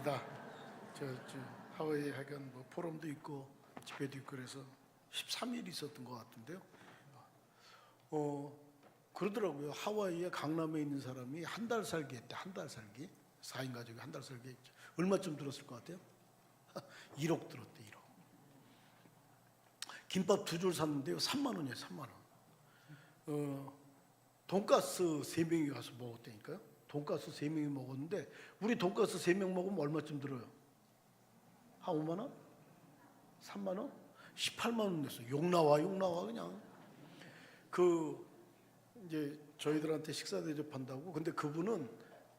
저 하와이에 하여간 뭐 포럼도 있고 집회도 있고 그래서 13일 있었던 것 같은데요. 그러더라고요. 하와이에 강남에 있는 사람이 한 달 살기 했대. 한 달 살기. 4인 가족이 한 달 살기 했죠. 얼마쯤 들었을 것 같아요? 1억 들었대. 1억. 김밥 2줄 샀는데요. 3만 원이에요. 3만 원. 돈가스 3명이 가서 먹었다니까요. 돈가스 3명이 먹었는데 우리 돈가스 3명 먹으면 얼마쯤 들어요? 한 5만 원? 3만 원? 18만 원 냈어. 욕 나와 그냥. 이제 저희들한테 식사 대접한다고. 근데 그분은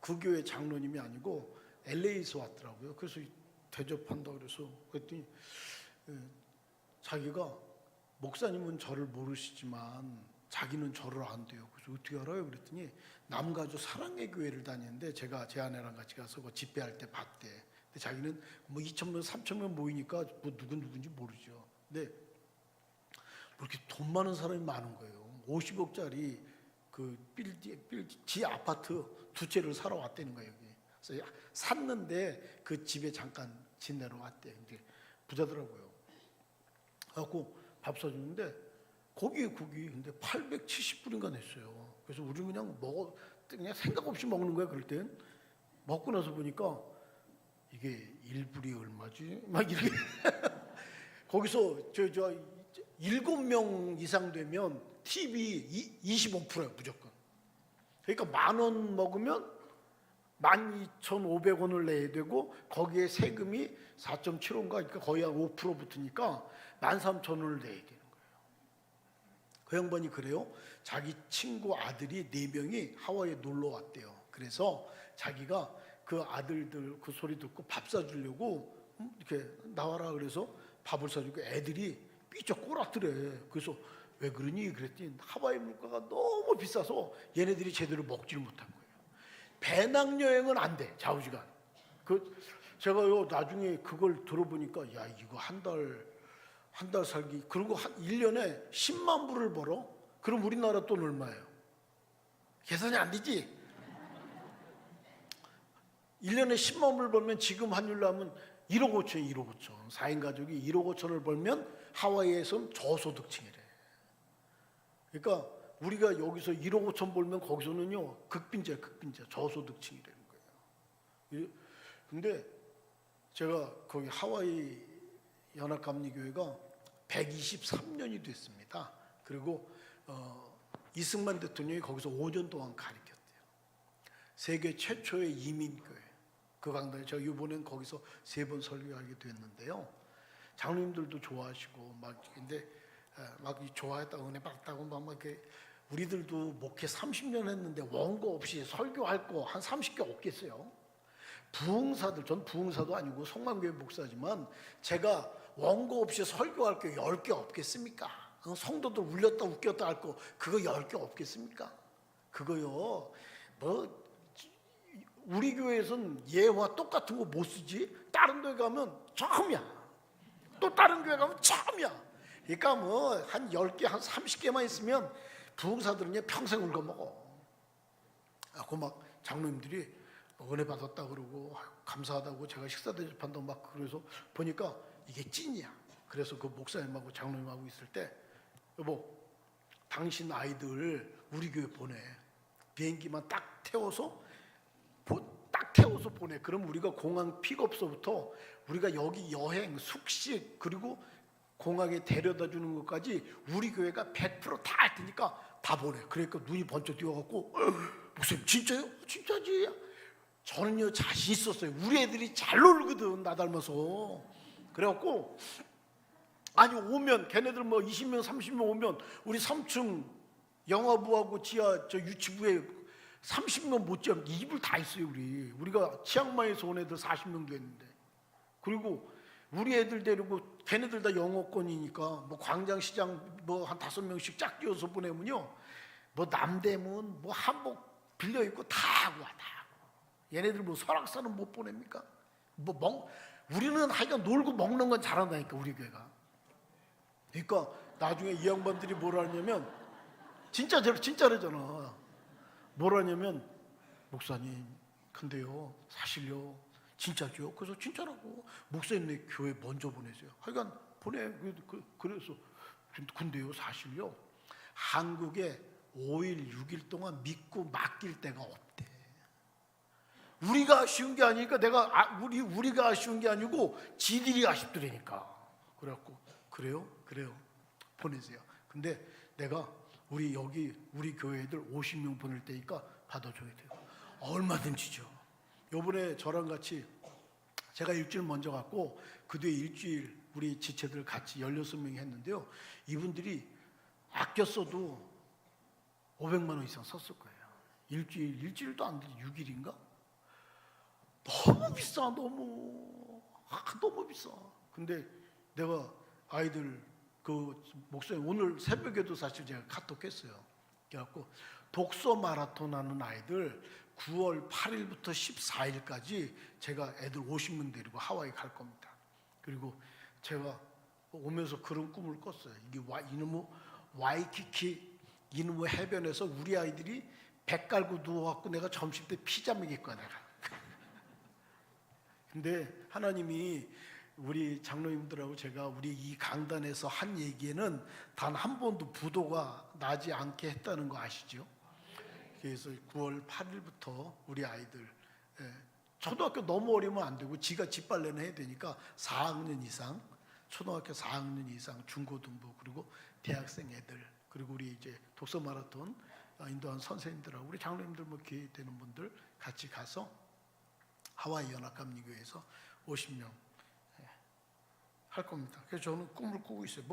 그 교회 장로님이 아니고 LA에서 왔더라고요. 그래서 대접한다 그래서 그랬더니 자기가 목사님은 저를 모르시지만 자기는 저를 안 돼요. 그래서 어떻게 알아요? 그랬더니 남가주 사랑의 교회를 다니는데 제가 제 아내랑 같이 가서 그 집회할 때 봤대. 근데 자기는 뭐 2,000명, 3,000명 모이니까 뭐 누군지 모르죠. 근데 뭐 이렇게 돈 많은 사람이 많은 거예요. 50억짜리 그 지 아파트 2채를 사러 왔다는 거예요. 여기. 그래서 샀는데 그 집에 잠깐 지내러 왔대. 근데 부자더라고요. 그래갖고 밥 사줬는데 고기 근데 870불인가 냈어요. 그래서 우리는 그냥 생각 없이 먹는 거야. 그럴 땐 먹고 나서 보니까 이게 1불이 얼마지? 막 이렇게 거기서 저 7명 이상 되면 팁이 25%예요. 무조건. 그러니까 10,000원 먹으면 12,500원을 내야 되고 거기에 세금이 4.75인가 그러니까 거의 한 5% 붙으니까 13,000원을 내야 돼요. 그 양반이 그래요. 자기 친구 아들이 4명이 하와이에 놀러 왔대요. 그래서 자기가 그 아들들 그 소리 듣고 밥 사주려고 이렇게 나와라 그래서 밥을 사주고 애들이 삐쩍 꼬락더래. 그래서 왜 그러니? 그랬더니 하와이 물가가 너무 비싸서 얘네들이 제대로 먹지를 못한 거예요. 배낭여행은 안 돼. 좌우지간. 제가요 나중에 그걸 들어보니까 야 이거 한 달 살기 그리고 1년에 10만 불을 벌어? 그럼 우리나라 돈 얼마예요? 계산이 안 되지? 1년에 10만 불을 벌면 지금 환율로 하면 1억 5천이 1억 5천 4인 가족이 1억 5천을 벌면 하와이에서는 저소득층이래. 그러니까 우리가 여기서 1억 5천 벌면 거기서는요 극빈자 저소득층이라는 거예요. 근데 제가 거기 하와이 연합감리교회가 123년이 됐습니다. 그리고 이승만 대통령이 거기서 5년 동안 가르쳤대요. 세계 최초의 이민교회. 그 강단에 제가 이번엔 거기서 3번 설교하게 됐는데요. 장로님들도 좋아하시고 근데 막 좋아했다고 은혜 받았다고 막 이렇게 우리들도 목회 30년 했는데 원고 없이 설교할 거 한 30개 없겠어요. 부흥사들, 전 부흥사도 아니고 성만교회 목사지만 제가 원고 없이 설교할 게 10개 없겠습니까? 성도들 울렸다 웃겼다 할 거 그거 10개 없겠습니까? 그거요 우리 교회에서는 예화 똑같은 거 못 쓰지. 다른 데 가면 처음이야. 또 다른 교회 가면 처음이야. 그러니까 한 10개 한 30개만 있으면 부흥사들은 평생 울거먹어. 막 장로님들이 은혜 받았다 그러고 감사하다고 제가 식사 대접한다고 막 그래서 보니까 이게 찐이야. 그래서 그 목사님하고 장로님하고 있을 때 여보 당신 아이들 우리 교회 보내. 비행기만 딱 태워서 보내. 그럼 우리가 공항 픽업서부터 우리가 여기 여행 숙식 그리고 공항에 데려다 주는 것까지 우리 교회가 100% 다 할 테니까 다 보내. 그러니까 눈이 번쩍 뛰어갖고 목사님 진짜요? 진짜지. 저는요 자신 있었어요. 우리 애들이 잘 놀거든 나 닮아서. 그래갖고 아니 오면 걔네들 20명 30명 오면 우리 3층 영화부하고 지하 유치부에 30명 못지않게 이불 다 있어요. 우리가 치앙마이에서 온 애들 40명도 했는데. 그리고 우리 애들 데리고 걔네들 다 영어권이니까 광장시장 한 5명씩 짝 끼워서 보내면요 남대문 한복 빌려 입고 다 하고 다. 얘네들 설악산은 못 보냅니까? 우리는 하여간 놀고 먹는 건 잘한다니까 우리 교회가. 그러니까 나중에 이 양반들이 뭐라 하냐면 진짜래잖아. 뭐라 하냐면 목사님 근데요 사실요 진짜죠? 그래서 진짜라고. 목사님 내 교회 먼저 보내세요. 하여간 보내. 그래서 근데요 사실요 한국에 5일 6일 동안 믿고 맡길 데가 없대. 우리가 아쉬운 게 아니니까 우리가 아쉬운 게 아니고 지들이 아쉽더라니까. 그래갖고 그래요 보내세요. 근데 내가 우리 교회 애들 50명 보낼 테니까 받아줘야 돼요. 얼마든지죠. 요번에 저랑 같이 제가 일주일 먼저 갔고 그 뒤에 일주일 우리 지체들 같이 16명이 했는데요. 이분들이 아껴 써도 500만 원 이상 썼을 거예요. 일주일도 안 되지 6일인가? 너무 비싸. 너무 비싸. 근데 내가 아이들 목사님 오늘 새벽에도 사실 제가 카톡 했어요. 그래갖고 독서 마라톤 하는 아이들 9월 8일부터 14일까지 제가 애들 50명 데리고 하와이 갈 겁니다. 그리고 제가 오면서 그런 꿈을 꿨어요. 이게 이놈의 와이키키 이놈의 해변에서 우리 아이들이 배 깔고 누워갖고 내가 점심 때 피자 먹일 거야 내가. 근데 하나님이 우리 장로님들하고 제가 우리 이 강단에서 한 얘기에는 단 한 번도 부도가 나지 않게 했다는 거 아시죠? 그래서 9월 8일부터 우리 아이들 초등학교 너무 어리면 안 되고 지가 집빨래는 해야 되니까 4학년 이상 초등학교 4학년 이상 중고등부 그리고 대학생 애들 그리고 우리 이제 독서 마라톤 인도한 선생님들하고 우리 장로님들 뭐 기회 되는 분들 같이 가서 하와이 연합감리교회에서 50명 할 겁니다. 그래서 저는 꿈을 꾸고 있어요.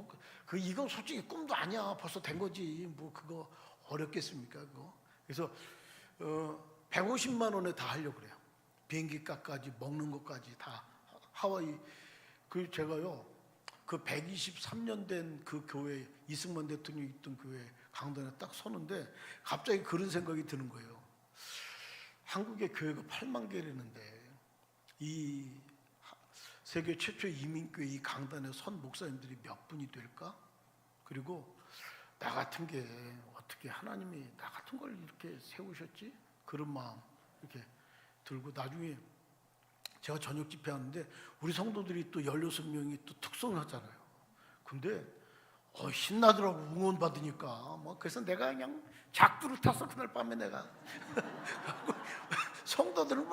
이건 솔직히 꿈도 아니야. 벌써 된 거지. 뭐 그거 어렵겠습니까? 그거. 그래서 150만 원에 다 하려고 그래요. 비행기 값까지 먹는 것까지 다 하와이. 제가요 그 123년 된 그 교회 이승만 대통령이 있던 교회 강단에 딱 서는데 갑자기 그런 생각이 드는 거예요. 한국의 교회가 8만 개라는데 이 세계 최초 이민교회 이 강단에 선 목사님들이 몇 분이 될까? 그리고 나 같은 게 어떻게 하나님이 나 같은 걸 이렇게 세우셨지? 그런 마음 이렇게 들고 나중에 제가 저녁 집회하는데 우리 성도들이 또 16명이 또 특성을 하잖아요. 근데 신나더라고 응원 받으니까 그래서 내가 그냥 작두를 타서 그날 밤에 내가 성도들은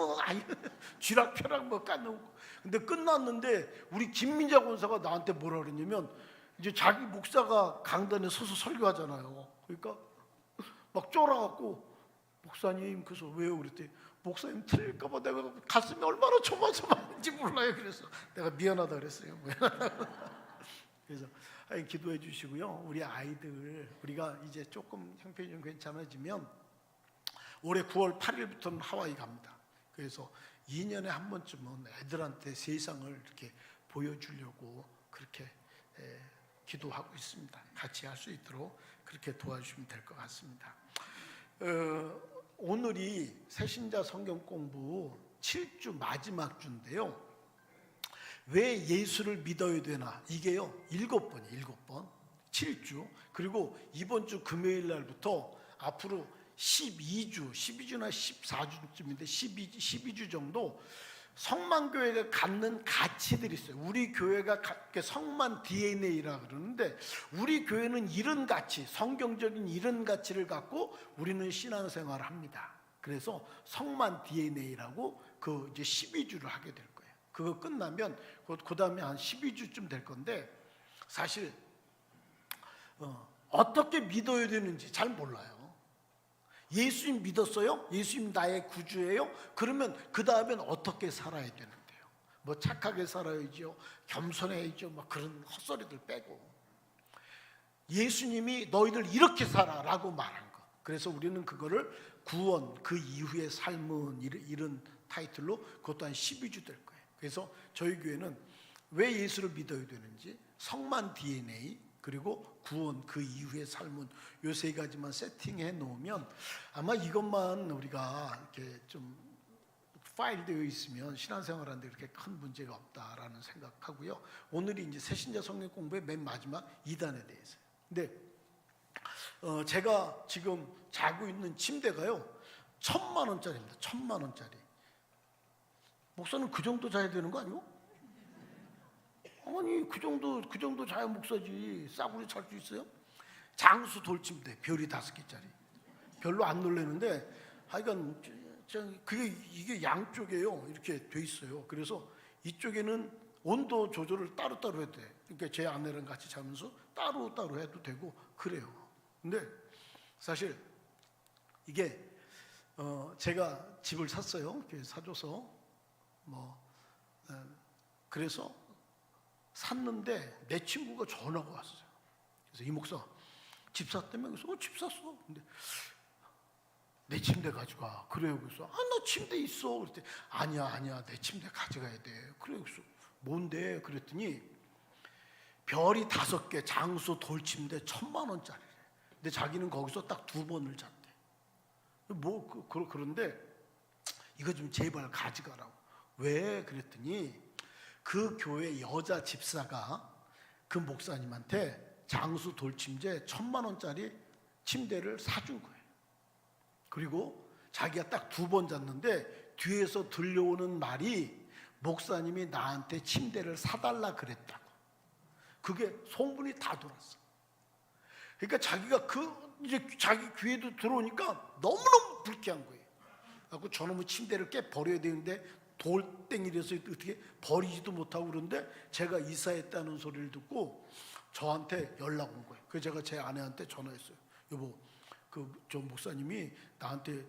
쥐락펴락 까놓고 근데 끝났는데 우리 김민자 권사가 나한테 뭐라 그랬냐면 이제 자기 목사가 강단에 서서 설교하잖아요. 그러니까 막 쫄아갖고 목사님 그래서 왜요? 그랬더니 목사님 틀릴까봐 내가 가슴이 얼마나 조마조마한지 몰라요. 그래서 내가 미안하다 그랬어요. 그래서 기도해 주시고요. 우리 아이들 우리가 이제 조금 형편이 좀 괜찮아지면 올해 9월 8일부터는 하와이 갑니다. 그래서 2년에 한 번쯤은 애들한테 세상을 이렇게 보여주려고 그렇게 기도하고 있습니다. 같이 할 수 있도록 그렇게 도와주시면 될 것 같습니다. 오늘이 새신자 성경 공부 7주 마지막 주인데요. 왜 예수를 믿어야 되나? 이게요 7번 7주 그리고 이번 주 금요일 날부터 앞으로 12주나 14주쯤인데 12주 정도 성만교회가 갖는 가치들이 있어요. 우리 교회가 성만 DNA라 그러는데 우리 교회는 이런 가치, 성경적인 이런 가치를 갖고 우리는 신앙생활을 합니다. 그래서 성만 DNA라고 그 이제 12주를 하게 될 거예요. 그거 끝나면 그 다음에 한 12주쯤 될 건데 사실 어떻게 믿어야 되는지 잘 몰라요. 예수님 믿었어요? 예수님 나의 구주예요? 그러면 그 다음엔 어떻게 살아야 되는데요? 뭐 착하게 살아야죠, 겸손해야죠, 막 그런 헛소리들 빼고 예수님이 너희들 이렇게 살아라고 말한 거. 그래서 우리는 그거를 구원 그 이후의 삶은 이런 타이틀로 그것도 한 12주 될 거예요. 그래서 저희 교회는 왜 예수를 믿어야 되는지 성만 DNA 그리고 구원 그 이후의 삶은 요 세 가지만 세팅해 놓으면 아마 이것만 우리가 이렇게 좀 파일되어 있으면 신앙생활하는데 그렇게 큰 문제가 없다라는 생각하고요. 오늘이 이제 새신자 성경 공부의 맨 마지막 2단에 대해서. 근데 제가 지금 자고 있는 침대가요 1,000만 원짜리입니다. 1,000만 원짜리. 목사는 그 정도 자야 되는 거 아니요? 아니 그 정도 자야 목사지. 싸구려 잘 수 있어요? 장수 돌침대 별이 5개짜리. 별로 안 놀래는데 하여간 이게 양쪽에요 이렇게 돼 있어요. 그래서 이쪽에는 온도 조절을 따로따로 해도 돼. 그러니까 제 아내랑 같이 자면서 따로따로 해도 되고 그래요. 근데 사실 이게 제가 집을 샀어요. 이렇게 사줘서 그래서 샀는데 내 친구가 전화가 왔어요. 그래서 이 목사 집 샀다며? 그래서 집 샀어. 근데 내 침대 가져가. 그래요. 그래서 나 침대 있어. 그랬더니 아니야 내 침대 가져가야 돼. 그래요. 그래서 뭔데? 그랬더니 별이 5개 장수 돌침대 1,000만 원짜리래. 근데 자기는 거기서 딱 2번을 잤대. 그런데 이거 좀 제발 가져가라고. 왜? 그랬더니 그 교회 여자 집사가 그 목사님한테 장수 돌침대 1,000만 원짜리 침대를 사준 거예요. 그리고 자기가 딱 2번 잤는데 뒤에서 들려오는 말이 목사님이 나한테 침대를 사달라 그랬다고. 그게 소문이 다 돌았어. 그러니까 자기가 이제 자기 귀에도 들어오니까 너무너무 불쾌한 거예요. 그래서 저놈의 침대를 깨 버려야 되는데 돌덩이라서 어떻게 버리지도 못하고 그런데 제가 이사했다는 소리를 듣고 저한테 연락 온 거예요. 그래서 제가 제 아내한테 전화했어요. 여보, 저 목사님이 나한테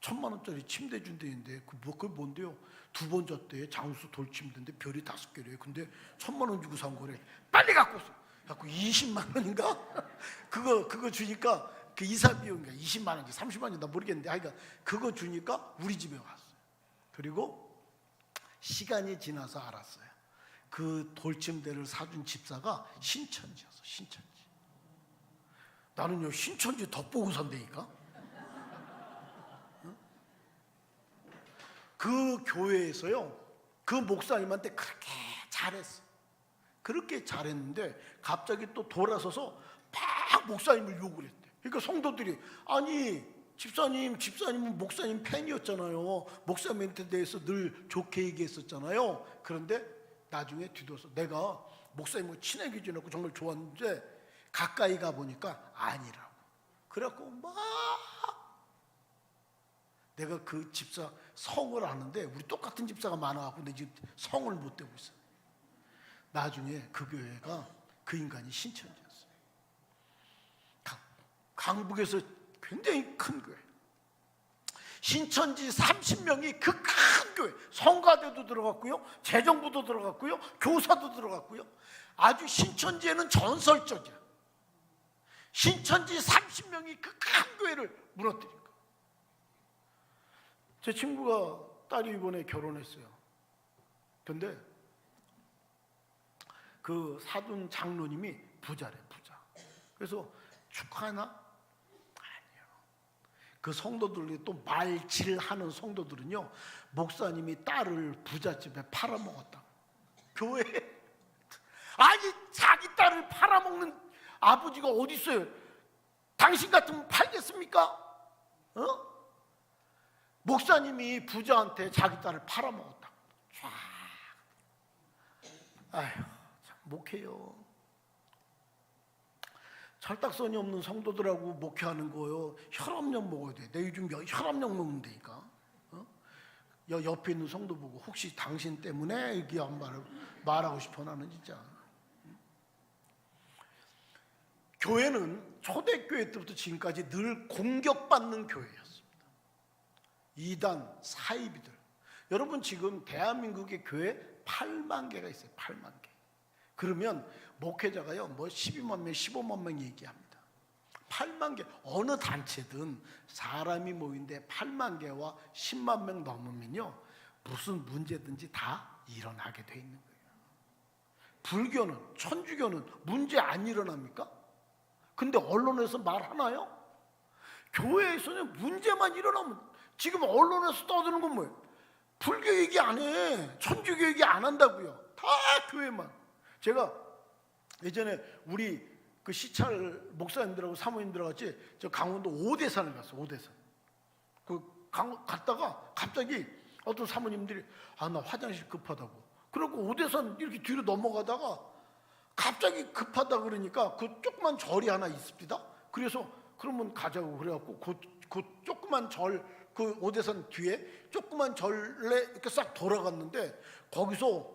1,000만 원짜리 침대 준대는데 그게 뭔데요? 2번 잤대. 장수 돌침대인데 별이 5개래. 근데 1,000만 원 주고 산 거래. 빨리 갖고 오세요. 갖고 20만 원인가? 그거 주니까 그 이사 비용인가 20만 원인지 30만 원인지 나 모르겠는데 하여간 그거 주니까 우리 집에 왔어요. 그리고 시간이 지나서 알았어요. 그 돌침대를 사준 집사가 신천지였어. 신천지. 나는요 신천지 덕보고 산다니까. 그 교회에서요 그 목사님한테 그렇게 잘했어. 그렇게 잘했는데 갑자기 또 돌아서서 막 목사님을 욕을 했대. 그러니까 성도들이 아니 집사님은 목사님 팬이었잖아요. 목사님한테 대해서 늘 좋게 얘기했었잖아요. 그런데 나중에 뒤돌아서 내가 목사님과 친하게 지내고 정말 좋았는데 가까이 가보니까 아니라고. 그래갖고 막 내가 그 집사 성을 아는데 우리 똑같은 집사가 많아갖고 내 지금 성을 못 대고 있어. 나중에 그 교회가 그 인간이 신천지였어요. 강북에서 굉장히 큰 교회. 신천지 30명이 그 큰 교회. 성가대도 들어갔고요. 재정부도 들어갔고요. 교사도 들어갔고요. 아주 신천지에는 전설적이야. 신천지 30명이 그 큰 교회를 무너뜨린 거예요. 제 친구가 딸이 이번에 결혼했어요. 근데 그 사돈 장로님이 부자래, 부자. 그래서 축하하나? 아니요. 그 성도들이 또 말질하는 성도들은요, 목사님이 딸을 부잣집에 팔아먹었다. 교회에. 아니, 자기 딸을 팔아먹는 아버지가 어디 있어요? 당신 같으면 팔겠습니까? 목사님이 부자한테 자기 딸을 팔아먹었다. 쫙. 아휴, 참 목회요. 철딱선이 없는 성도들하고 목회하는 거요. 혈압약 먹어야 돼. 내 요즘 혈압약 먹는다니까. 옆에 있는 성도 보고 혹시 당신 때문에 이렇게 말하고 싶어 나는 진짜. 교회는 초대교회 때부터 지금까지 늘 공격받는 교회였습니다. 이단, 사이비들. 여러분 지금 대한민국의 교회 8만 개가 있어요. 8만 개. 그러면 목회자가요 뭐 12만 명, 15만 명 얘기합니다. 8만 개. 어느 단체든 사람이 모인데 8만 개와 10만 명 넘으면요 무슨 문제든지 다 일어나게 돼 있는 거예요. 불교는, 천주교는 문제 안 일어납니까? 근데 언론에서 말하나요? 교회에서는 문제만 일어나면 지금 언론에서 떠드는 건 뭐예요? 불교 얘기 안 해. 천주교 얘기 안 한다고요. 다 교회만. 제가 예전에 우리 그 시찰 목사님들하고 사모님들하고 같이 저 강원도 오대산을 갔어. 오대산. 갔다가 갑자기 어떤 사모님들이 나 화장실 급하다고. 그리고 오대산 이렇게 뒤로 넘어가다가 갑자기 급하다 그러니까 그 조그만 절이 하나 있습니다. 그래서 그러면 가자고 그래갖고 그 조그만 절, 그 오대산 뒤에 조그만 절에 이렇게 싹 돌아갔는데 거기서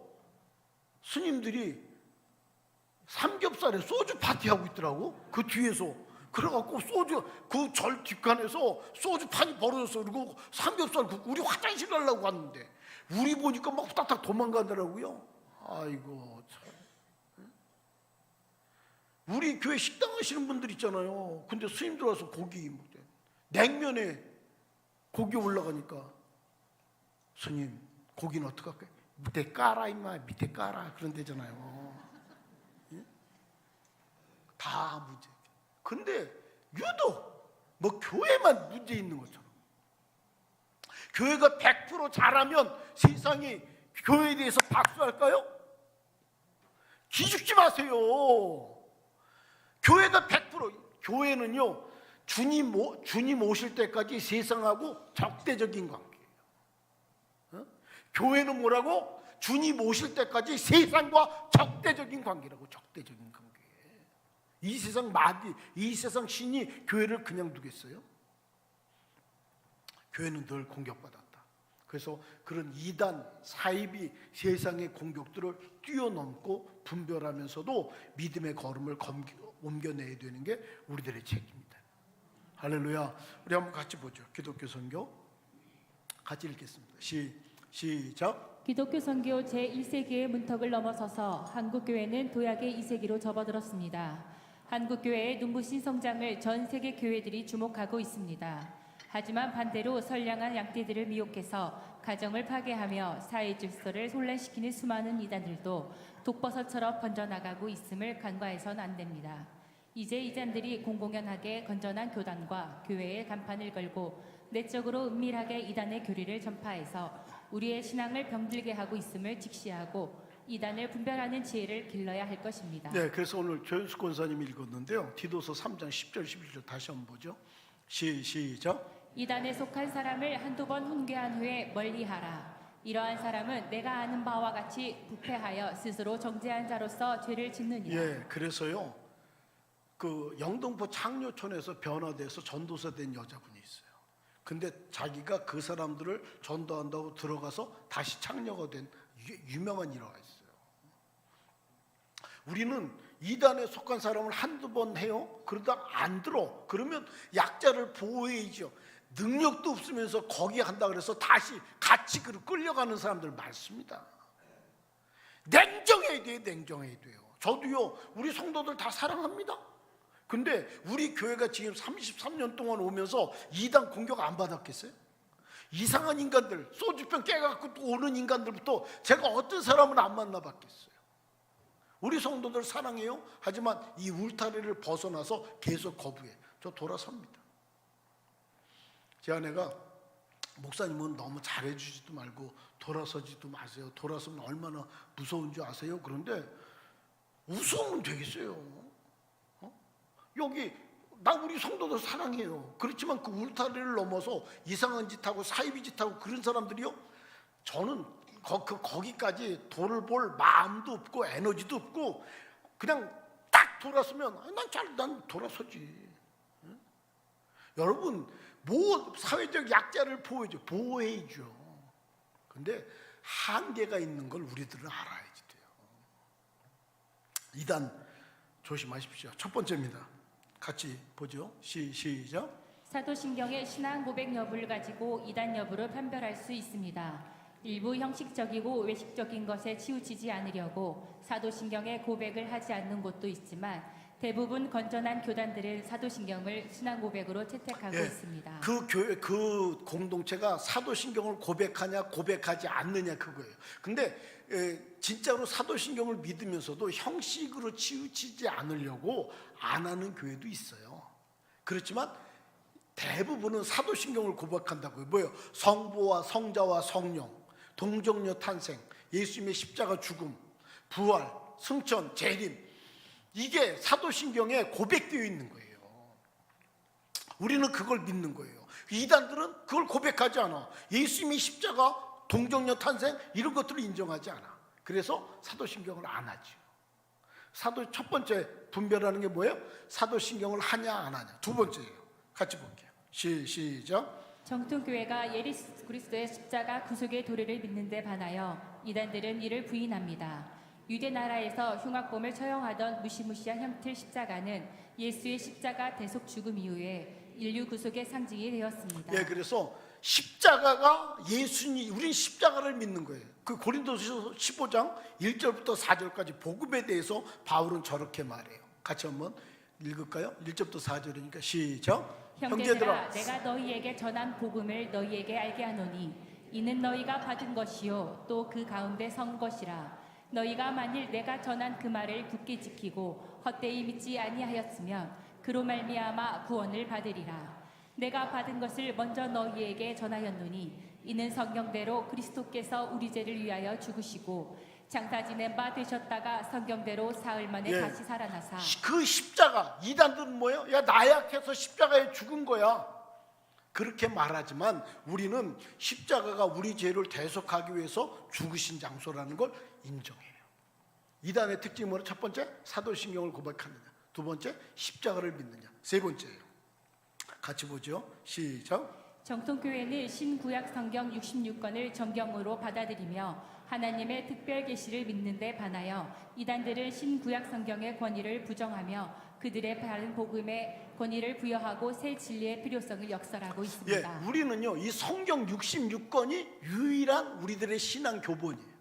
스님들이 삼겹살에 소주 파티하고 있더라고. 그 뒤에서. 그래갖고 소주, 그 절 뒷간에서 소주 판이 벌어졌어. 그리고 삼겹살 굽고 우리 화장실 가려고 갔는데 우리 보니까 막 후딱딱 도망가더라고요. 아이고 참. 우리 교회 식당 하시는 분들 있잖아요. 근데 스님들 와서 고기 먹대. 냉면에 고기 올라가니까 스님 고기는 어떡할까요? 밑에 깔아 임마, 밑에 깔아. 그런 데잖아요. 다 문제. 근데 유독 뭐 교회만 문제 있는 것처럼, 교회가 100% 잘하면 세상이 교회에 대해서 박수할까요? 기죽지 마세요. 교회가 100%, 교회는요 주님 오실 때까지 세상하고 적대적인 관계예요. 교회는 뭐라고? 주님 오실 때까지 세상과 적대적인 관계라고. 적대적인 관계. 이 세상 마귀, 이 세상 신이 교회를 그냥 두겠어요? 교회는 늘 공격받았다. 그래서 그런 이단, 사이비 세상의 공격들을 뛰어넘고 분별하면서도 믿음의 걸음을 옮겨내야 되는 게 우리들의 책임입니다. 할렐루야. 우리 한번 같이 보죠. 기독교 선교 같이 읽겠습니다. 시작. 기독교 선교 제1세기의 문턱을 넘어서서 한국교회는 도약의 2세기로 접어들었습니다. 한국교회의 눈부신 성장을 전 세계 교회들이 주목하고 있습니다. 하지만 반대로 선량한 양떼들을 미혹해서 가정을 파괴하며 사회 질서를 혼란시키는 수많은 이단들도 독버섯처럼 번져나가고 있음을 간과해선 안 됩니다. 이제 이단들이 공공연하게 건전한 교단과 교회의 간판을 걸고 내적으로 은밀하게 이단의 교리를 전파해서 우리의 신앙을 병들게 하고 있음을 직시하고 이단을 분별하는 지혜를 길러야 할 것입니다. 네, 그래서 오늘 조현숙 권사님이 읽었는데요. 디도서 3장 10절 11절 다시 한번 보죠. 시작. 이단에 속한 사람을 한두 번 훈계한 후에 멀리하라. 이러한 사람은 내가 아는 바와 같이 부패하여 스스로 정죄한 자로서 죄를 짓느니라. 예, 그래서요. 그 영등포 창녀촌에서 변화돼서 전도사 된 여자분이 있어요. 근데 자기가 그 사람들을 전도한다고 들어가서 다시 창녀가 된 유명한 일화가 있어요. 우리는 이단에 속한 사람을 한두 번 해요. 그러다 안 들어. 그러면 약자를 보호해야죠. 능력도 없으면서 거기 한다 그래서 다시 같이 끌려가는 사람들 많습니다. 냉정해야 돼요. 냉정해야 돼요. 저도요, 우리 성도들 다 사랑합니다. 근데 우리 교회가 지금 33년 동안 오면서 이단 공격 안 받았겠어요? 이상한 인간들, 소주병 깨갖고 또 오는 인간들부터 제가 어떤 사람을 안 만나봤겠어요? 우리 성도들 사랑해요. 하지만 이 울타리를 벗어나서 계속 거부해. 저 돌아섭니다. 제 아내가 목사님은 너무 잘해주지도 말고 돌아서지도 마세요. 돌아서면 얼마나 무서운 줄 아세요? 그런데 웃으면 되겠어요. 여기 나 우리 성도들 사랑해요. 그렇지만 그 울타리를 넘어서 이상한 짓하고 사이비 짓하고 그런 사람들이요, 저는 거기까지 돌을 볼 마음도 없고 에너지도 없고 그냥 딱 돌아서면 난 돌아서지. 응? 여러분 사회적 약자를 보호해야죠. 근데 한계가 있는 걸 우리들은 알아야지 돼요. 이단 조심하십시오. 첫 번째입니다. 같이 보죠. 시작. 사도신경의 신앙 고백 여부를 가지고 이단 여부를 판별할 수 있습니다. 일부 형식적이고 외식적인 것에 치우치지 않으려고 사도신경의 고백을 하지 않는 곳도 있지만 대부분 건전한 교단들은 사도신경을 신앙 고백으로 채택하고 있습니다. 그 교회, 그 공동체가 사도신경을 고백하냐 고백하지 않느냐 그거예요. 근데 진짜로 사도신경을 믿으면서도 형식으로 치우치지 않으려고 안 하는 교회도 있어요. 그렇지만 대부분은 사도신경을 고백한다고요. 뭐예요? 성부와 성자와 성령, 동정녀 탄생, 예수님의 십자가 죽음, 부활, 승천, 재림, 이게 사도신경에 고백되어 있는 거예요. 우리는 그걸 믿는 거예요. 이단들은 그걸 고백하지 않아. 예수님이 십자가 동정녀 탄생 이런 것들을 인정하지 않아. 그래서 사도신경을 안 하죠. 사도 첫 번째 분별하는 게 뭐예요? 사도신경을 하냐 안 하냐. 두 번째예요. 같이 볼게요. 시작. 정통교회가 예수 그리스도의 십자가 구속의 도리를 믿는 데 반하여 이단들은 이를 부인합니다. 유대 나라에서 흉악범을 처형하던 무시무시한 형틀 십자가는 예수의 십자가 대속 죽음 이후에 인류 구속의 상징이 되었습니다. 예, 그래서 십자가가 예수님, 우린 십자가를 믿는 거예요. 그 고린도서 15장 1절부터 4절까지 복음에 대해서 바울은 저렇게 말해요. 같이 한번 읽을까요? 1절부터 4절이니까 시작. 형제들아, 내가 너희에게 전한 복음을 너희에게 알게 하노니 이는 너희가 받은 것이요 또 그 가운데 선 것이라. 너희가 만일 내가 전한 그 말을 굳게 지키고 헛되이 믿지 아니하였으면 그로 말미암아 구원을 받으리라. 내가 받은 것을 먼저 너희에게 전하였노니 이는 성경대로 그리스도께서 우리 죄를 위하여 죽으시고 장사 지낸 바 되셨다가 성경대로 사흘 만에 예. 다시 살아나사. 그 십자가, 이단들은 뭐예요? 야, 나약해서 십자가에 죽은 거야. 그렇게 말하지만 우리는 십자가가 우리 죄를 대속하기 위해서 죽으신 장소라는 걸 인정해요. 이단의 특징이 뭐냐? 첫 번째, 사도신경을 고백하느냐. 두 번째, 십자가를 믿느냐. 세 번째예요. 같이 보죠. 시작. 정통교회는 신구약 성경 66권을 정경으로 받아들이며 하나님의 특별 계시를 믿는 데 반하여 이단들은 신구약 성경의 권위를 부정하며 그들의 바른 복음에 권위를 부여하고 새 진리의 필요성을 역설하고 있습니다. 예, 우리는요, 이 성경 66권이 유일한 우리들의 신앙 교본이에요.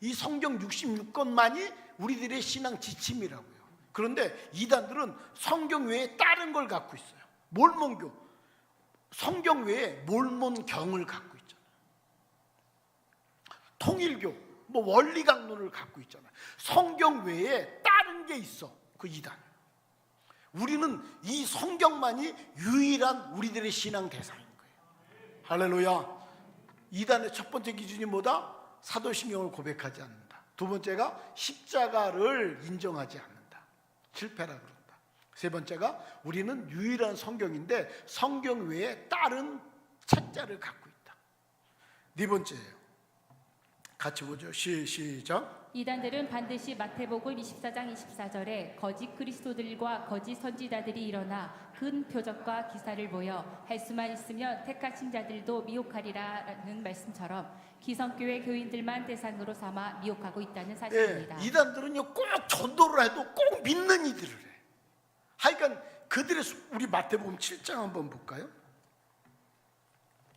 이 성경 66권만이 우리들의 신앙 지침이라고요. 그런데 이단들은 성경 외에 다른 걸 갖고 있어요. 몰몬교, 성경 외에 몰몬경을 갖고 있잖아요. 통일교, 뭐 원리강론을 갖고 있잖아요. 성경 외에 다른 게 있어. 그 이단. 우리는 이 성경만이 유일한 우리들의 신앙 대상인 거예요. 할렐루야. 이단의 첫 번째 기준이 뭐다? 사도신경을 고백하지 않는다. 두 번째가 십자가를 인정하지 않는다. 실패라 그런다. 세 번째가 우리는 유일한 성경인데 성경 외에 다른 책자를 갖고 있다. 네 번째예요. 같이 보죠. 시작. 이단들은 반드시 마태복음 24장 24절에 거짓 그리스도들과 거짓 선지자들이 일어나 근 표적과 기사를 보여 할 수만 있으면 택하신 자들도 미혹하리라는 말씀처럼 기성교회 교인들만 대상으로 삼아 미혹하고 있다는 사실입니다. 예, 이단들은요 꼭 전도를 해도 꼭 믿는 이들을 해. 하여간 그들의 우리 마태복음 7장 한번 볼까요?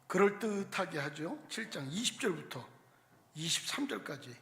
그럴듯하게 하죠. 7장 20절부터 23절까지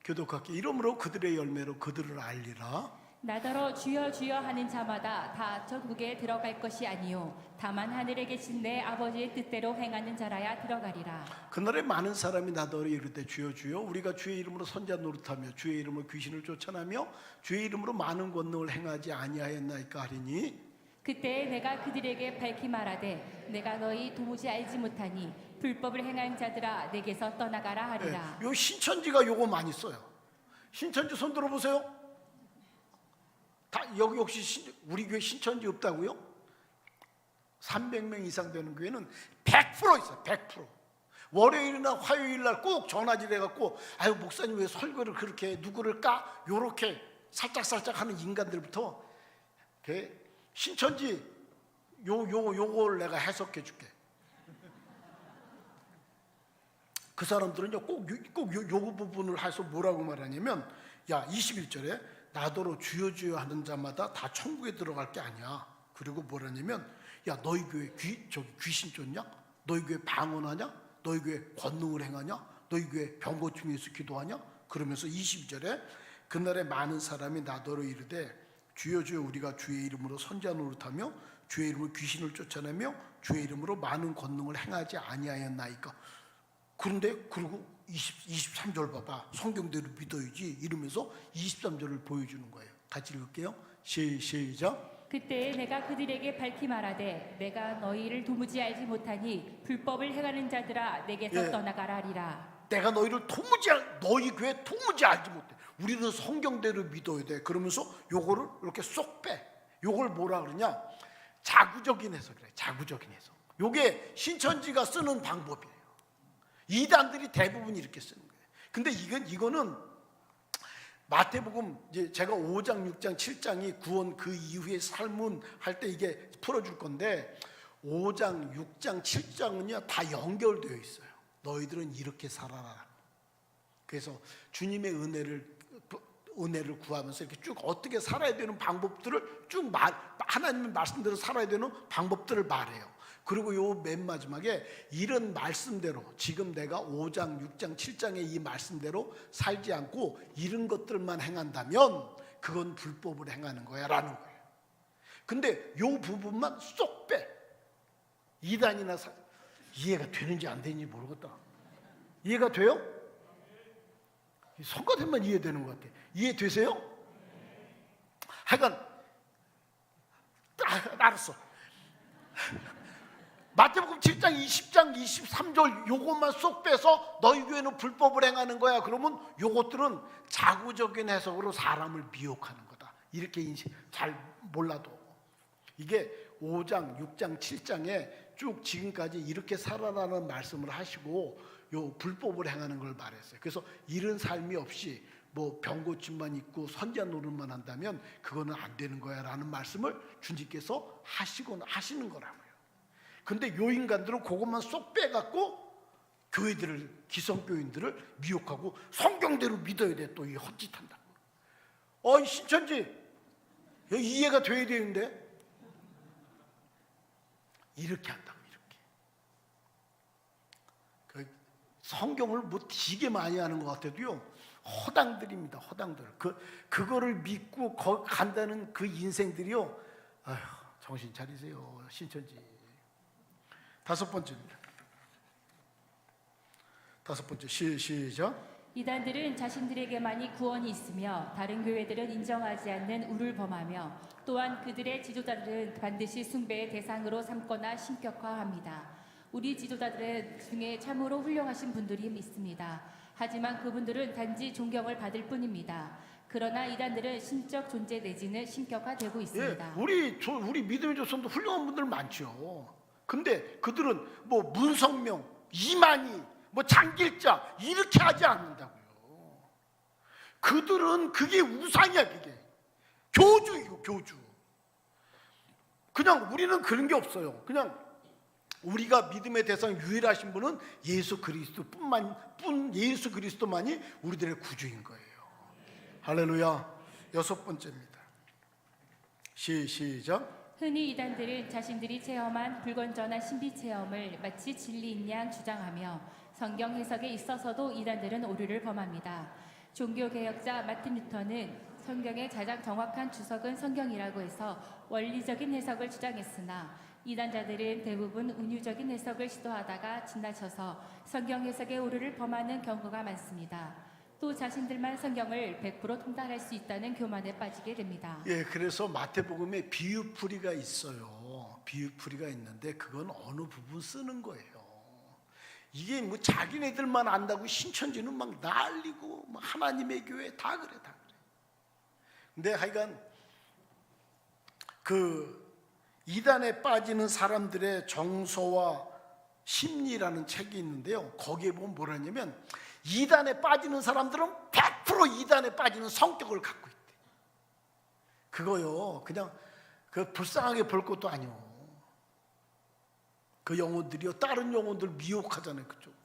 교독학교 이름으로 그들의 열매로 그들을 알리라. 나더러 주여 주여 하는 자마다 다 천국에 들어갈 것이 아니요 다만 하늘에 계신 내 아버지의 뜻대로 행하는 자라야 들어가리라. 그날에 많은 사람이 나더러 이르되 주여 주여 우리가 주의 이름으로 선자 노릇하며 주의 이름으로 귀신을 쫓아내며 주의 이름으로 많은 권능을 행하지 아니하였나이까 하리니 그때 내가 그들에게 밝히 말하되 내가 너희 도무지 알지 못하니 불법을 행하는 자들아 내게서 떠나가라 하리라. 요 신천지가 요거 많이 써요. 신천지 손 들어보세요. 다 여기 혹시 우리 교회 신천지 없다고요? 300명 이상 되는 교회는 100% 있어요. 100%. 월요일이나 화요일날 꼭 전화질 해갖고 아유 목사님 왜 설교를 그렇게 누구를 까? 요렇게 살짝살짝 하는 인간들부터 신천지 요걸 내가 해석해 줄게. 그 사람들은요 꼭 요 부분을 해서 뭐라고 말하냐면 야 21절에 나더러 주여 주여 하는 자마다 다 천국에 들어갈 게 아니야. 그리고 뭐라냐면 야 너희 교회 귀신 쫓냐? 너희 교회 방언하냐? 너희 교회 권능을 행하냐? 너희 교회 병 고침에 서 기도하냐? 그러면서 22절에 그날에 많은 사람이 나더러 이르되 주여 주여 우리가 주의 이름으로 선자 노릇하며 주의 이름으로 귀신을 쫓아내며 주의 이름으로 많은 권능을 행하지 아니하였나이까. 그런데 그리고 23절 봐봐. 성경대로 믿어야지 이러면서 23절을 보여주는 거예요. 같이 읽을게요. 시작. 그때 내가 그들에게 밝히 말하되 내가 너희를 도무지 알지 못하니 불법을 행하는 자들아 내게서 떠나가라 하리라. 내가 너희 교회 도무지 알지 못해. 우리는 성경대로 믿어야 돼. 그러면서 요거를 이렇게 쏙 빼. 요걸 뭐라 그러냐? 자구적인 해석이래. 자구적인 해석. 요게 신천지가 쓰는 방법이에요. 이단들이 대부분 이렇게 쓰는 거예요. 근데 이거는 마태복음 이제 제가 5장, 6장, 7장이 구원 그 이후의 삶은 할 때 이게 풀어줄 건데 5장, 6장, 7장은요 다 연결되어 있어요. 너희들은 이렇게 살아라. 그래서 주님의 은혜를 구하면서 이렇게 쭉 어떻게 살아야 되는 방법들을 쭉 하나님의 말씀대로 살아야 되는 방법들을 말해요. 그리고 요 맨 마지막에 이런 말씀대로 지금 내가 5장, 6장, 7장의 이 말씀대로 살지 않고 이런 것들만 행한다면 그건 불법을 행하는 거야 라는 거예요. 근데 요 부분만 쏙 빼. 이단이나 이해가 되는지 안 되는지 모르겠다. 이해가 돼요? 성가대만 이해되는 것 같아. 이해되세요? 하여간 알았어. 마태복음 7장 20장 23절 요것만 쏙 빼서 너희 교회는 불법을 행하는 거야. 그러면 요것들은 자구적인 해석으로 사람을 미혹하는 거다. 이렇게 잘 몰라도 이게 5장 6장 7장에 쭉 지금까지 이렇게 살아라는 말씀을 하시고 요 불법을 행하는 걸 말했어요. 그래서 이런 삶이 없이 뭐 병고침만 있고 선자 노릇만 한다면 그거는 안 되는 거야 라는 말씀을 주님께서 하시는 거라고요. 근데 요 인간들은 그것만 쏙 빼갖고 교회들을, 기성교인들을 미혹하고 성경대로 믿어야 돼. 또 이 헛짓한다고. 신천지 이해가 돼야 되는데 이렇게 한다고. 성경을 뭐 되게 많이 하는 것 같아도요 허당들입니다. 허당들. 그거를 믿고 간다는 그 인생들이요. 아휴, 정신 차리세요. 신천지. 다섯 번째입니다. 다섯 번째 시작. 이단들은 자신들에게만이 구원이 있으며 다른 교회들은 인정하지 않는 우를 범하며 또한 그들의 지도자들은 반드시 숭배의 대상으로 삼거나 신격화합니다. 우리 지도자들 중에 참으로 훌륭하신 분들이 있습니다. 하지만 그분들은 단지 존경을 받을 뿐입니다. 그러나 이단들은 신적 존재 내지는 신격화되고 있습니다. 우리 믿음의 조선도 훌륭한 분들 많죠. 근데 그들은 뭐 문성명, 이만희, 뭐 장길자 이렇게 하지 않는다고요. 그들은 그게 우상이야. 그게 교주이고 교주. 그냥 우리는 그런 게 없어요. 그냥 우리가 믿음의 대상 유일하신 분은 예수 그리스도만이 우리들의 구주인 거예요. 할렐루야. 여섯 번째입니다. 시작. 흔히 이단들은 자신들이 체험한 불건전한 신비 체험을 마치 진리인 양 주장하며 성경 해석에 있어서도 이단들은 오류를 범합니다. 종교개혁자 마틴 루터는 성경의 가장 정확한 주석은 성경이라고 해서 원리적인 해석을 주장했으나 이단자들은 대부분 운유적인 해석을 시도하다가 지나쳐서 성경 해석의 오류를 범하는 경우가 많습니다. 또 자신들만 성경을 100% 통달할 수 있다는 교만에 빠지게 됩니다. 그래서 마태복음에 비유풀이가 있어요. 비유풀이가 있는데 그건 어느 부분 쓰는 거예요. 이게 뭐 자기네들만 안다고 신천지는 막 난리고 막 하나님의 교회 다 그래. 근데 하여간 이단에 빠지는 사람들의 정서와 심리라는 책이 있는데요. 거기에 보면 뭐라냐면 이단에 빠지는 사람들은 100% 이단에 빠지는 성격을 갖고 있대. 그거요. 그냥 불쌍하게 볼 것도 아니오. 그 영혼들이요. 다른 영혼들 미혹하잖아요. 그쪽으로.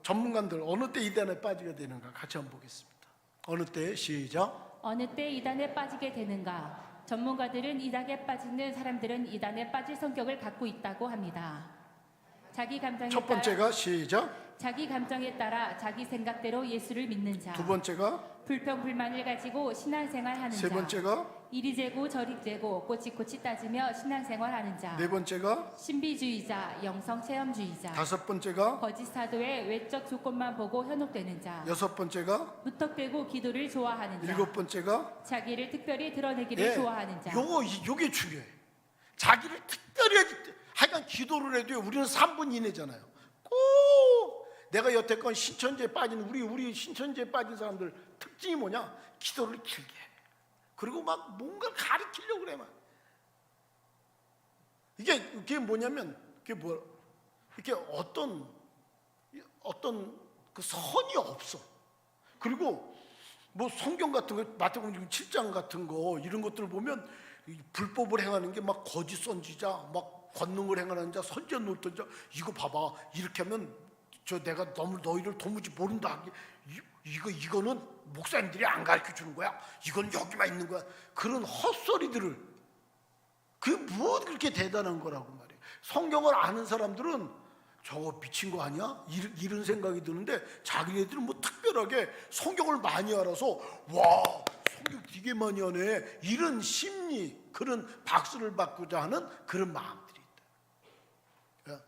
전문가들 어느 때 이단에 빠지게 되는가 같이 한번 보겠습니다. 어느 때 시작. 어느 때 이단에 빠지게 되는가. 전문가들은 이단에 빠지는 사람들은 이단에 빠질 성격을 갖고 있다고 합니다. 자기 감정에 첫 번째가 시작. 자기 감정에 따라 자기 생각대로 예수를 믿는 자. 두 번째가 불평불만을 가지고 신앙생활하는 자. 세 번째가 이리 재고 저리 재고 꼬치꼬치 따지며 신앙생활하는 자. 네 번째가 신비주의자, 영성체험주의자. 다섯 번째가 거짓 사도의 외적 조건만 보고 현혹되는 자. 여섯 번째가 무턱대고 기도를 좋아하는 자. 일곱 번째가 자기를 특별히 드러내기를 좋아하는 자. 요게 중요해. 자기를 특별히 하여간 기도를 해도 우리는 3분 이내잖아요. 꼭 내가 여태껏 신천지에 빠진 우리 신천지에 빠진 사람들 특징이 뭐냐? 기도를 길게 해. 그리고 막 뭔가 가르치려고 그래 막. 이게 뭐냐면 이렇게 어떤 그 선이 없어. 그리고 뭐 성경 같은 거, 마태복음 7장 같은 거 이런 것들을 보면 이 불법을 행하는 게 막 거짓 선지자, 막 권능을 행하는 자, 선지자 노릇한 자, 이거 봐봐, 이렇게 하면 저 내가 너무 너희를 도무지 모른다. 이거는 목사님들이 안 가르쳐 주는 거야. 이건 여기만 있는 거야. 그런 헛소리들을, 그게 뭐 그렇게 대단한 거라고 말이에요. 성경을 아는 사람들은 저거 미친 거 아니야? 이런 생각이 드는데, 자기네들은 뭐 특별하게 성경을 많이 알아서 와, 성경 되게 많이 하네, 이런 심리, 그런 박수를 받고자 하는 그런 마음들이 있다.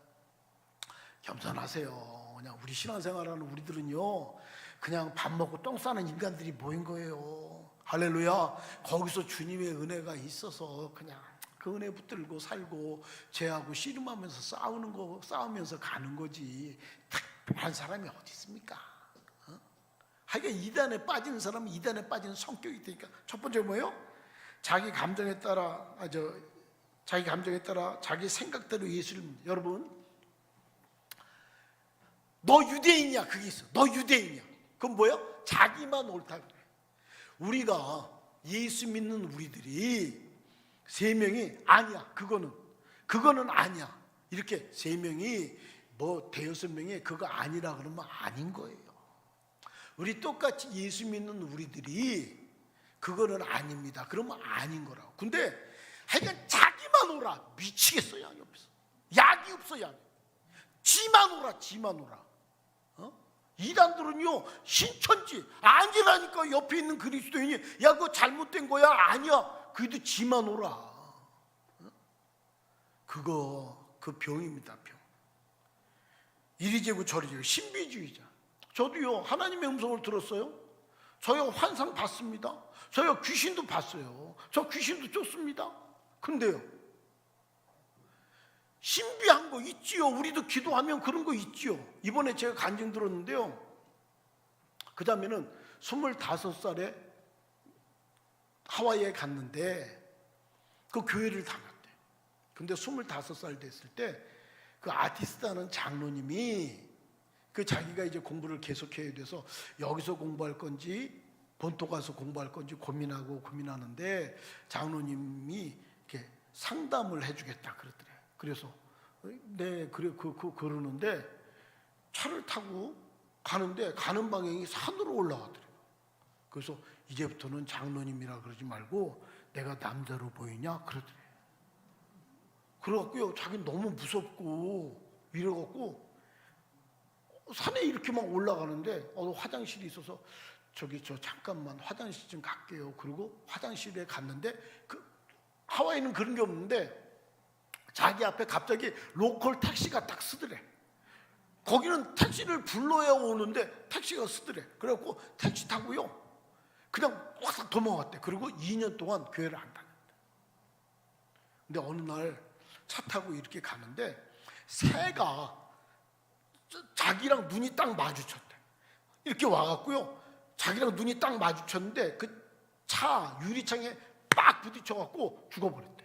겸손하세요. 그냥 우리 신앙생활하는 우리들은요, 그냥 밥 먹고 똥 싸는 인간들이 모인 거예요. 할렐루야. 거기서 주님의 은혜가 있어서 그냥 그 은혜 붙들고 살고 죄하고 씨름하면서 싸우면서 가는 거지. 특별한 사람이 어디 있습니까? 하여간 이단에 빠지는 사람은 이단에 빠지는 성격이 있으니까. 첫 번째 뭐예요? 자기 감정에 따라 자기 생각대로 예수를. 여러분, 너 유대인이야, 그게 있어. 너 유대인이야. 그건 뭐야? 자기만 옳다 그래. 우리가 예수 믿는 우리들이 세 명이 아니야, 그거는 아니야, 이렇게 세 명이 뭐 대여섯 명이 그거 아니라 그러면 아닌 거예요. 우리 똑같이 예수 믿는 우리들이 그거는 아닙니다, 그러면 아닌 거라고. 근데 하여간 자기만 오라, 미치겠어. 양이 없어, 약이 없어. 약 지만 오라. 이단들은요, 신천지 아니라니까. 옆에 있는 그리스도인이 야 그거 잘못된 거야, 아니야, 그래도 지만 오라. 그 병입니다, 병. 이리저리 저리저리 신비주의자. 저도요, 하나님의 음성을 들었어요. 저요, 환상 봤습니다. 저요, 귀신도 봤어요. 저 귀신도 쫓습니다. 근데요, 신비한 거 있지요. 우리도 기도하면 그런 거 있지요. 이번에 제가 간증 들었는데요, 그 다음에는 25살에 하와이에 갔는데 그 교회를 다녔대. 근데 25살 됐을 때 그 아티스트하는 장로님이 그 자기가 이제 공부를 계속해야 돼서 여기서 공부할 건지 본토 가서 공부할 건지 고민하는데, 장로님이 이렇게 상담을 해주겠다 그러더래. 그래서 네, 그러는데 차를 타고 가는데 가는 방향이 산으로 올라가더래요. 그래서 이제부터는 장로님이라 그러지 말고 내가 남자로 보이냐 그러더래요. 그래갖고요, 자기는 너무 무섭고 이래갖고 산에 이렇게 막 올라가는데 화장실이 있어서 저 잠깐만 화장실 좀 갈게요. 그리고 화장실에 갔는데 하와이는 그런 게 없는데 자기 앞에 갑자기 로컬 택시가 딱 쓰더래. 거기는 택시를 불러야 오는데 택시가 쓰더래. 그래갖고 택시 타고요, 그냥 확 도망갔대. 그리고 2년 동안 교회를 안 다녔대. 근데 어느 날 차 타고 이렇게 가는데 새가 자기랑 눈이 딱 마주쳤대. 이렇게 와갖고요, 자기랑 눈이 딱 마주쳤는데 그 차 유리창에 빡 부딪혀갖고 죽어버렸대.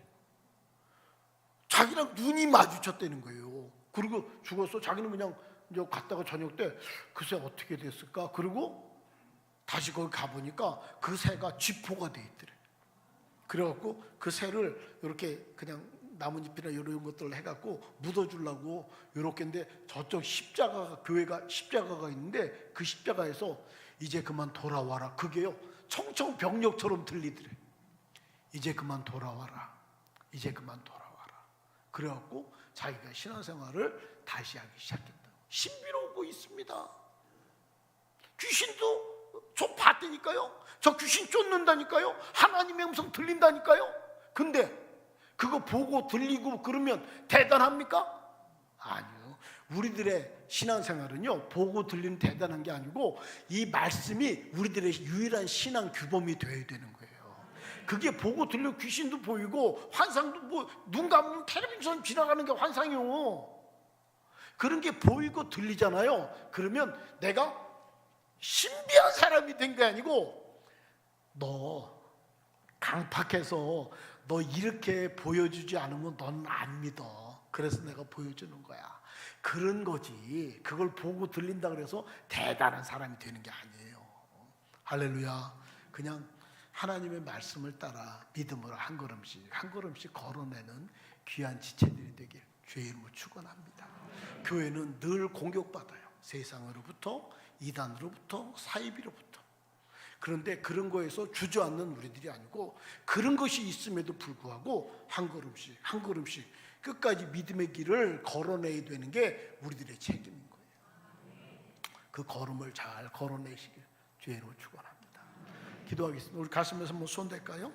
자기랑 눈이 마주쳤다는 거예요. 그리고 죽었어. 자기는 그냥 이제 갔다가 저녁 때 글쎄 어떻게 됐을까. 그리고 다시 거기 가보니까 그 새가 쥐포가 돼 있더래. 그래갖고 그 새를 이렇게 그냥 나뭇잎이나 이런 것들을 해갖고 묻어주려고 이렇게인데, 저쪽 교회가 십자가가 있는데 그 십자가에서 이제 그만 돌아와라, 그게요 청청병력처럼 들리더래. 이제 그만 돌아와라, 이제 그만 돌아와라. 그래갖고 자기가 신앙생활을 다시 하기 시작했다. 신비로우고 있습니다. 귀신도 저 봤다니까요. 저 귀신 쫓는다니까요. 하나님의 음성 들린다니까요. 근데 그거 보고 들리고 그러면 대단합니까? 아니요. 우리들의 신앙생활은요, 보고 들리는 대단한 게 아니고 이 말씀이 우리들의 유일한 신앙 규범이 되어야 되는 거예요. 그게 보고 들려, 귀신도 보이고 환상도, 뭐 눈 감으면 텔레비전 지나가는 게 환상이요. 그런 게 보이고 들리잖아요. 그러면 내가 신비한 사람이 된 게 아니고, 너 강팍해서 너 이렇게 보여주지 않으면 넌 안 믿어. 그래서 내가 보여주는 거야. 그런 거지. 그걸 보고 들린다 그래서 대단한 사람이 되는 게 아니에요. 할렐루야. 그냥 하나님의 말씀을 따라 믿음으로 한 걸음씩 한 걸음씩 걸어내는 귀한 지체들이 되길 주의 이름으로 축원합니다. 교회는 늘 공격받아요. 세상으로부터, 이단으로부터, 사이비로부터. 그런데 그런 거에서 주저앉는 우리들이 아니고 그런 것이 있음에도 불구하고 한 걸음씩 한 걸음씩 끝까지 믿음의 길을 걸어내야 되는 게 우리들의 책임인 거예요. 그 걸음을 잘 걸어내시길 주의 이름으로 축원합니다. 기도하겠습니다. 우리 가슴에서 한번 손 댈까요?